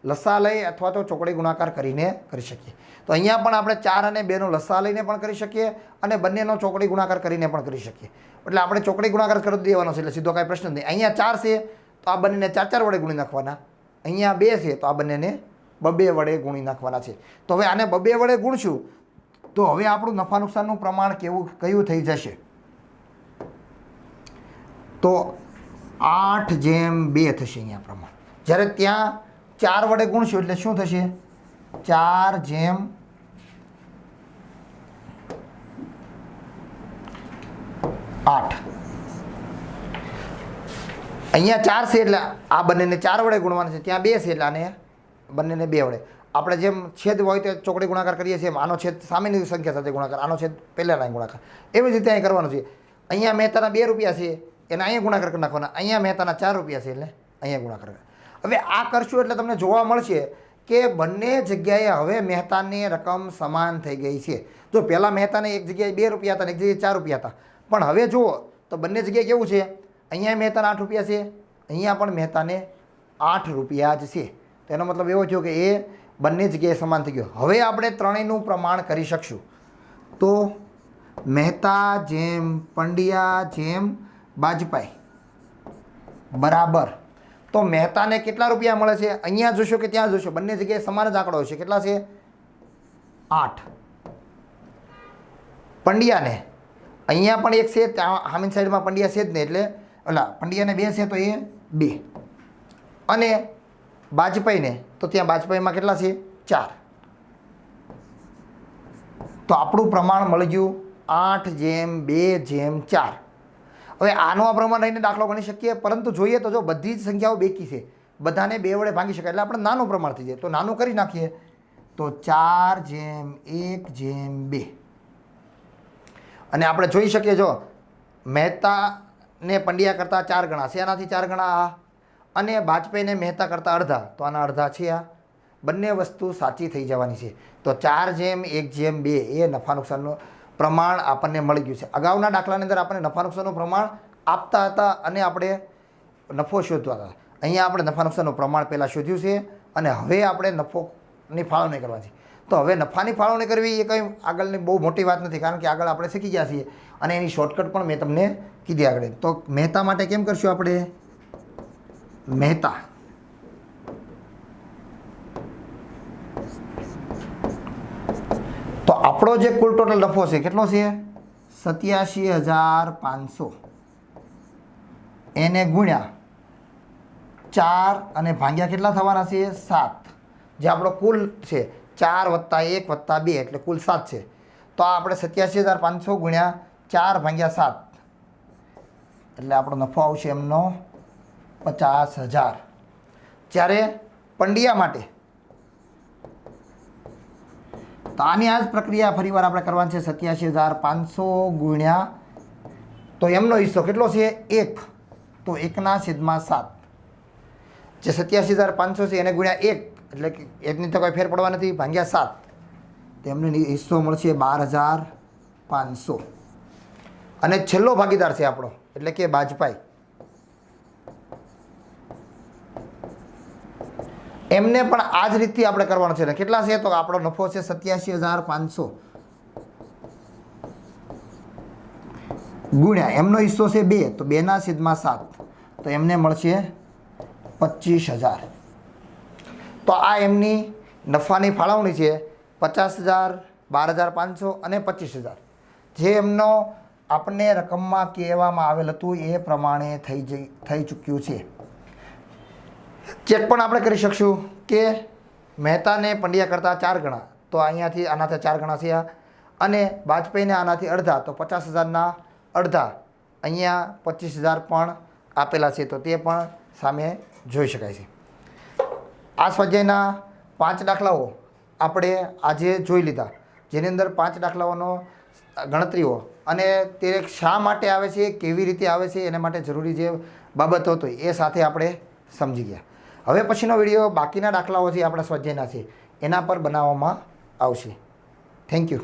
લસા લઈ અથવા તો ચોકડી ગુણાકાર કરીને કરી શકીએ. તો અહીંયા પણ આપણે 4 અને 2નો લસા લઈને પણ કરી શકીએ અને બંનેનો ચોકડી ગુણાકાર કરીને પણ કરી શકીએ. એટલે આપણે ચોકડી ગુણાકાર કરી દેવાનો છે એટલે સીધો કાંઈ પ્રશ્ન નહીં. અહીંયા 4 છે તો આ બંનેને 4 વડે ગુણી નાખવાના. અહીંયા 2 છે તો આ બંનેને 2 વડે ગુણી નાખવાના છે. તો હવે આને 2 વડે ગુણશું તો હવે આપણું નફા નુકસાનનું પ્રમાણ કયું થઈ જશે? તો 8/2 થશે અહીંયા પ્રમાણ. જ્યારે ત્યાં 4 વડે ગુણશું એટલે શું થશે? 4/8. અહીંયા 4 છે એટલે આ બંનેને 4 વડે ગુણવાના છે. ત્યાં 2 છે એટલે આને બંનેને 2 વડે. આપણે જેમ છેદ હોય તો ચોકડી ગુણાકાર કરીએ છીએ, આનો છેદ સામેની સંખ્યા સાથે ગુણાકાર, આનો છેદ પહેલાંના ગુણાકાર, એવી જ રીતે અહીં કરવાનું છે. અહીંયા મહેતાના 2 રૂપિયા છે એને અહીંયા ગુણાકાર કરી નાખવાના. અહીંયા મહેતાના 4 રૂપિયા છે એટલે અહીંયા ગુણાકાર. હવે આ કરશું એટલે તમને જોવા મળશે કે બંને જગ્યાએ હવે મહેતાની રકમ સમાન થઈ ગઈ છે. જો પહેલાં મહેતાને એક જગ્યાએ 2 રૂપિયા હતા અને એક જગ્યાએ 4 રૂપિયા હતા, પણ હવે જુઓ તો બંને જગ્યાએ કેવું છે? અહીંયા મહેતાના 8 રૂપિયા છે, અહીંયા પણ મહેતાને 8 રૂપિયા જ છે. તો એનો મતલબ એવો થયો કે એ બંને જગ્યાએ સમાન થઈ ગયો. હવે આપણે ત્રણેયનું પ્રમાણ કરી શકશું. તો મહેતા જેમ પંડ્યા જેમ બાજપાઈ બરાબર. તો મહેતાને કેટલા રૂપિયા મળે છે? અહીંયા જોશો કે ત્યાં જોશો બંને જગ્યાએ સમાન જ આંકડો છે. કેટલા છે? 8. પંડ્યાને અહીંયા પણ 1 છે, ત્યાં સામેની સાઈડમાં પંડ્યા છે જ નહીં એટલે પંડ્યાને 2 છે તો એ 2. અને બાજપાઈને તો ત્યાં બાજપાઈમાં કેટલા છે? 4. તો આપણું પ્રમાણ મળી ગયું 8/2/4. હવે આનો આ પ્રમાણ રહીને દાખલો ગણી શકીએ, પરંતુ જોઈએ તો જો બધી જ સંખ્યાઓ બેકી છે, બધાને 2 વડે ભાગી શકાય એટલે આપણે નાનું પ્રમાણ થઈ જાય. તો નાનું કરી નાખીએ તો 4/1/2. અને આપણે જોઈ શકીએ જો મહેતાને પંડ્યા કરતાં 4 ગણા છે, આનાથી 4 ગણા આ, અને બાજપાઈને મહેતા કરતાં અડધા, તો આના અડધા છે આ. બંને વસ્તુ સાચી થઈ જવાની છે. તો 4/1/2 એ નફા નુકસાનનું પ્રમાણ આપણને મળી ગયું છે. અગાઉના દાખલાની અંદર આપણે નફા નુકસાનનું પ્રમાણ આપતા હતા અને આપણે નફો શોધતા હતા. અહીંયા આપણે નફા નુકસાનનું પ્રમાણ પહેલાં શોધ્યું છે અને હવે આપણે નફોની ફાળવણી કરવાની છે. તો હવે નફાની ફાળવણી કરવી એ કંઈ આગળની બહુ મોટી વાત નથી, કારણ કે આગળ આપણે શીખી ગયા છીએ અને એની શોર્ટકટ પણ મેં તમને કીધી આગળ. તો મહેતા માટે કેમ કરશું આપણે? મહેતા આપણો જે કુલ ટોટલ નફો છે કેટલો છે 87,500 એને ગુણ્યા 4 અને ભાગ્યા કેટલા થવાના છે 7, જે આપણો કુલ છે 4 + 1 + 2 એટલે કુલ 7 છે. તો આ આપણે 87,500 ગુણ્યા 4 ભાગ્યા 7 એટલે આપણો નફો આવશે એમનો 50,000. જ્યારે પંડ્યા માટે તો આની આ જ પ્રક્રિયા ફરીવાર આપણે કરવાની છે. 87,500 ગુણ્યા તો એમનો હિસ્સો કેટલો છે 1, તો 1/7. જે 87,500 છે એને ગુણ્યા 1 એટલે કે 1ની તો કોઈ ફેર પડવા નથી, ભાગ્યા 7 તો એમને હિસ્સો મળશે 12,500. અને છેલ્લો ભાગીદાર છે આપણો એટલે કે બાજપાઈ, એમને પણ આ જ રીતથી આપણે કરવાનો છે. કેટલા છે તો આપણો નફો છે 87,500 ગુણ્યા એમનો હિસ્સો છે 2, તો 2/7 તો એમને મળશે 25,000. તો આ એમની નફાની ફાળવણી છે 50,000, 12,500 અને 25,000. જે એમનો આપણને રકમમાં કહેવામાં આવેલ હતું એ પ્રમાણે થઈ ચૂક્યું છે. ચેક પણ આપણે કરી શકશું કે મહેતાને પંડ્યા કરતાં 4 ગણા, તો અહીંયાથી આનાથી 4 ગણા થયા, અને વાજપેયીને આનાથી અડધા, તો 50,000ના અડધા અહીંયા 25,000 પણ આપેલા છે. તો તે પણ સામે જોઈ શકાય છે. આ સ્વાધ્યાયના 5 દાખલાઓ આપણે આજે જોઈ લીધા, જેની અંદર 5 દાખલાઓનો ગણતરીઓ અને તે શા માટે આવે છે, કેવી રીતે આવે છે, એના માટે જરૂરી જે બાબતો હતો એ સાથે આપણે સમજી ગયા. હવે પછીનો વિડીયો બાકીના દાખલાઓ છે આપણા સ્વાધ્યાયના છે એના પર બનાવવામાં આવશે. Thank you.